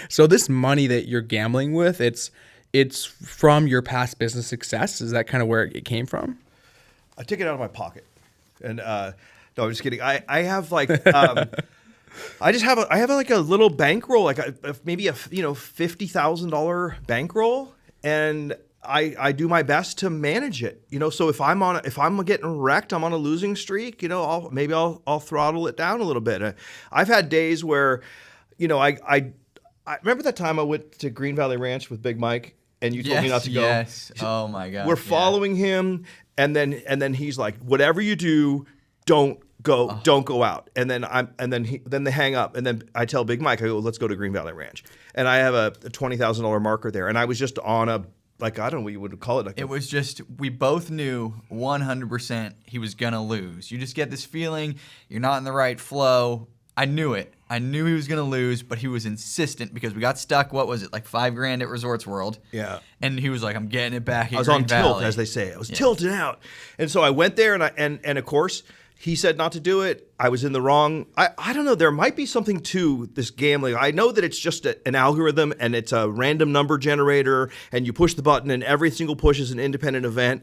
So this money that you're gambling with, it's from your past business success. Is that kind of where it came from? I took it out of my pocket, and no, I'm just kidding. I have like I have like a little bankroll, like maybe a $50,000 bankroll, and I do my best to manage it. So if I'm getting wrecked, I'm on a losing streak. I'll throttle it down a little bit. I've had days where, I remember that time I went to Green Valley Ranch with Big Mike, and you told me not to go. Yes. Oh my God. We're following him, and then he's like, whatever you do, don't go out. And then they hang up, and then I tell Big Mike, I go, let's go to Green Valley Ranch, and I have a $20,000 marker there, and I was just on a, like, I don't know what you would call it. It was just, we both knew 100% he was gonna lose. You just get this feeling you're not in the right flow. I knew it. I knew he was going to lose, but he was insistent because we got stuck, what was it, like $5,000 at Resorts World? Yeah. And he was like, I'm getting it back at I was Green on tilt, Valley. as they say. I was tilted out. And so I went there, and of course, he said not to do it. I was in the wrong. I don't know. There might be something to this gambling. I know that it's just an algorithm, and it's a random number generator, and you push the button, and every single push is an independent event.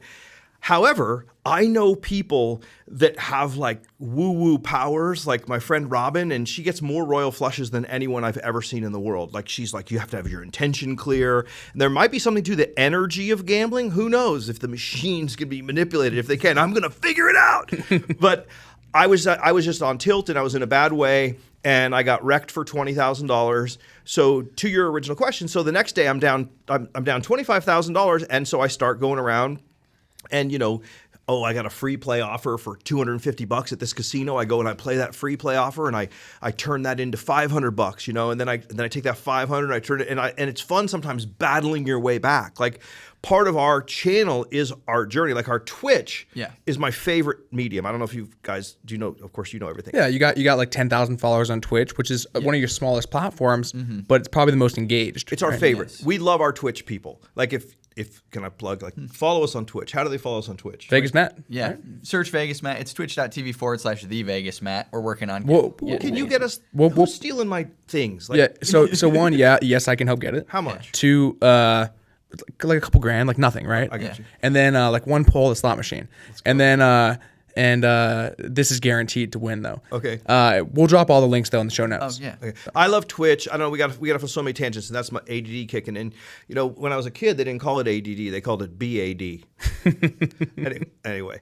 However, I know people that have like woo-woo powers, like my friend Robin, and she gets more royal flushes than anyone I've ever seen in the world. Like, she's like, you have to have your intention clear. And there might be something to the energy of gambling. Who knows if the machines can be manipulated? If they can, I'm going to figure it out. But I was just on tilt, and I was in a bad way, and I got wrecked for $20,000. So to your original question, so the next day I'm down $25,000, and so I start going around. And, I got a free play offer for $250 at this casino. I go and I play that free play offer, and I turn that into $500, and then I take that 500 and I turn it, and it's fun sometimes battling your way back. Like, part of our channel is our journey. Like, our Twitch is my favorite medium. I don't know if you guys do know. Of course, you know everything. Yeah, you got like 10,000 followers on Twitch, which is one of your smallest platforms, but it's probably the most engaged. It's our favorite. Yes. We love our Twitch people. Like, if can I plug, like, follow us on Twitch. How do they follow us on Twitch? Vegas Matt. Yeah. Right? Search Vegas Matt. It's twitch.tv/the Vegas Matt. We're working on can you get us who's stealing my things? Like, yeah. So one, yes, I can help get it. How much? Two, like a couple grand, like nothing, right? I got you. And then like one pull, the slot machine. And then this is guaranteed to win, though. Okay. We'll drop all the links though in the show notes. Oh yeah. Okay. I love Twitch. I know we got off so many tangents, and that's my ADD kicking in. When I was a kid, they didn't call it ADD; they called it BAD. Anyway,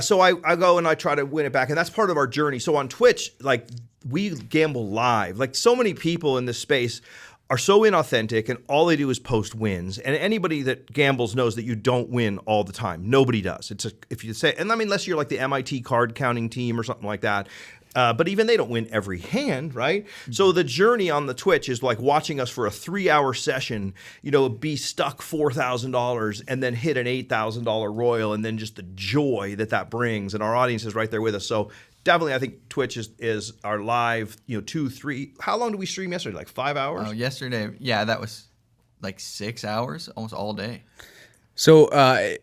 So I go and I try to win it back, and that's part of our journey. So on Twitch, like, we gamble live. Like, so many people in this space are so inauthentic, and all they do is post wins. And anybody that gambles knows that you don't win all the time. Nobody does. If you say, and I mean, unless you're like the MIT card counting team or something like that. But even they don't win every hand, right? Mm-hmm. So the journey on the Twitch is like watching us for a 3-hour session, be stuck $4,000 and then hit an $8,000 royal, and then just the joy that brings. And our audience is right there with us. So definitely, I think Twitch is our live, 2, 3. How long did we stream yesterday? Like 5 hours? Oh, yesterday, yeah, that was like 6 hours, almost all day. So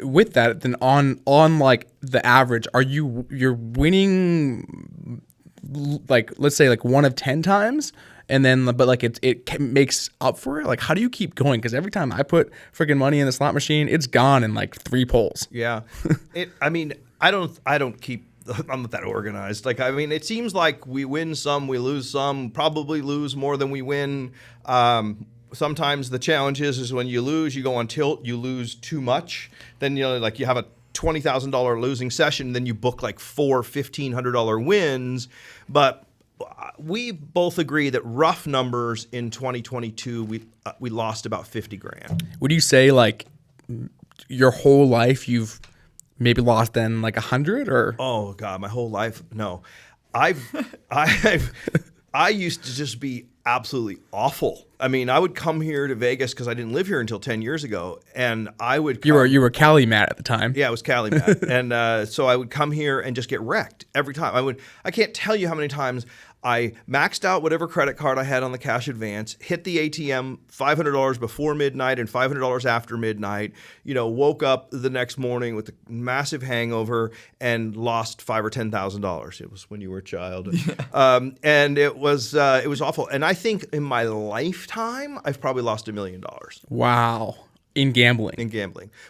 with that, then on like the average, you're winning, like, let's say like 1 of 10 times, and then but like it makes up for it. Like, how do you keep going? Because every time I put freaking money in the slot machine, it's gone in like 3 pulls. Yeah, I don't keep. I'm not that organized. Like, it seems like we win some, we lose some, probably lose more than we win. Sometimes the challenge is when you lose, you go on tilt, you lose too much. Then, like, you have a $20,000 losing session, then you book like 4 $1,500 wins. But we both agree that rough numbers in 2022, we lost about 50 grand. Would you say, like, your whole life you've maybe lost then like 100, or? Oh God, my whole life? No, I used to just be absolutely awful. I would come here to Vegas because I didn't live here until 10 years ago, and I would come, you were Cali Matt at the time. Yeah, I was Cali Matt, and so I would come here and just get wrecked every time. I can't tell you how many times I maxed out whatever credit card I had on the cash advance, hit the ATM $500 before midnight and $500 after midnight, woke up the next morning with a massive hangover and lost $5,000 or $10,000. It was when you were a child. And it was awful. And I think in my lifetime, I've probably lost $1 million. Wow. In gambling.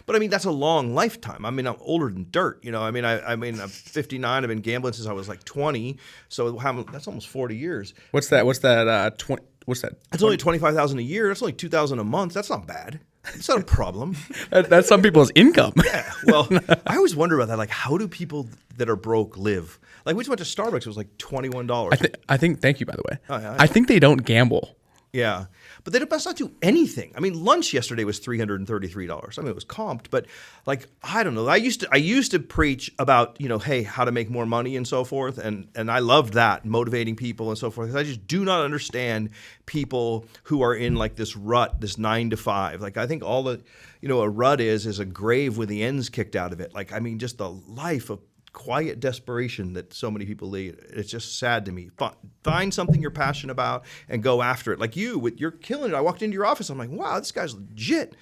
But I mean, that's a long lifetime. I mean, I'm older than dirt. I'm 59. I've been gambling since I was like 20. So that's almost 40 years. What's that? What's that? That's only $25,000 a year. That's only $2,000 a month. That's not bad. It's not a problem. That's some people's income. Yeah. Well, I always wonder about that. Like, how do people that are broke live? Like, we just went to Starbucks. It was like $21. I think. Thank you, by the way. Oh, yeah. I think they don't gamble. Yeah. But they must not do anything. I mean, lunch yesterday was $333. I mean, it was comped, but like, I don't know. I used to preach about, hey, how to make more money and so forth. And I loved that, motivating people and so forth. 'Cause I just do not understand people who are in like this rut, this 9 to 5. Like, I think all the, a rut is a grave with the ends kicked out of it. Like, I mean, just the life of quiet desperation that so many people lead. It's just sad to me. Find something you're passionate about and go after it. Like you're killing it. I walked into your office. I'm like, wow, this guy's legit.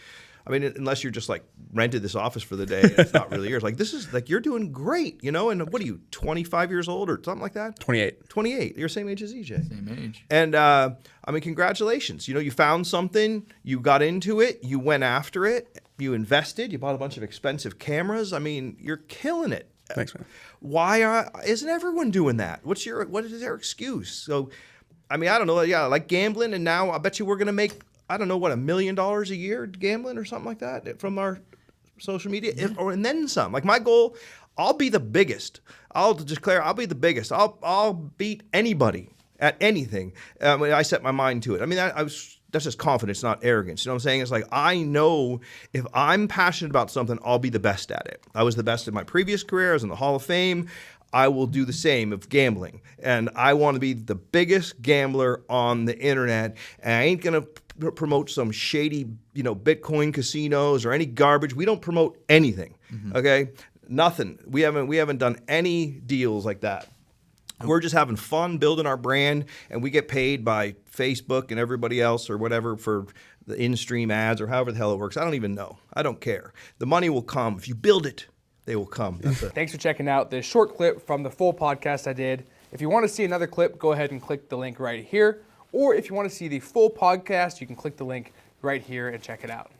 I mean, unless you're just like rented this office for the day, it's not really yours. Like this is like, you're doing great, And what are you, 25 years old or something like that? 28. 28. You're the same age as EJ. Same age. And I mean, congratulations. You found something, you got into it, you went after it, you invested, you bought a bunch of expensive cameras. I mean, you're killing it. Thanks, man. Why isn't everyone doing that? What is their excuse? So, I mean, I don't know. Yeah, I like gambling, and now I bet you we're going to make, I don't know, $1 million a year gambling or something like that from our social media, and then some. Like my goal, I'll be the biggest. I'll declare I'll be the biggest. I'll beat anybody at anything when I set my mind to it. I mean, that's just confidence, not arrogance. You know what I'm saying? It's like, I know if I'm passionate about something, I'll be the best at it. I was the best in my previous career. I was in the Hall of Fame. I will do the same of gambling. And I want to be the biggest gambler on the internet. And I ain't going to promote some shady, Bitcoin casinos or any garbage. We don't promote anything. Okay? Nothing. We haven't done any deals like that. We're just having fun building our brand, and we get paid by Facebook and everybody else or whatever for the in-stream ads or however the hell it works. I don't even know. I don't care. The money will come. If you build it, they will come. That's it. Thanks for checking out this short clip from the full podcast I did. If you want to see another clip, go ahead and click the link right here. Or if you want to see the full podcast, you can click the link right here and check it out.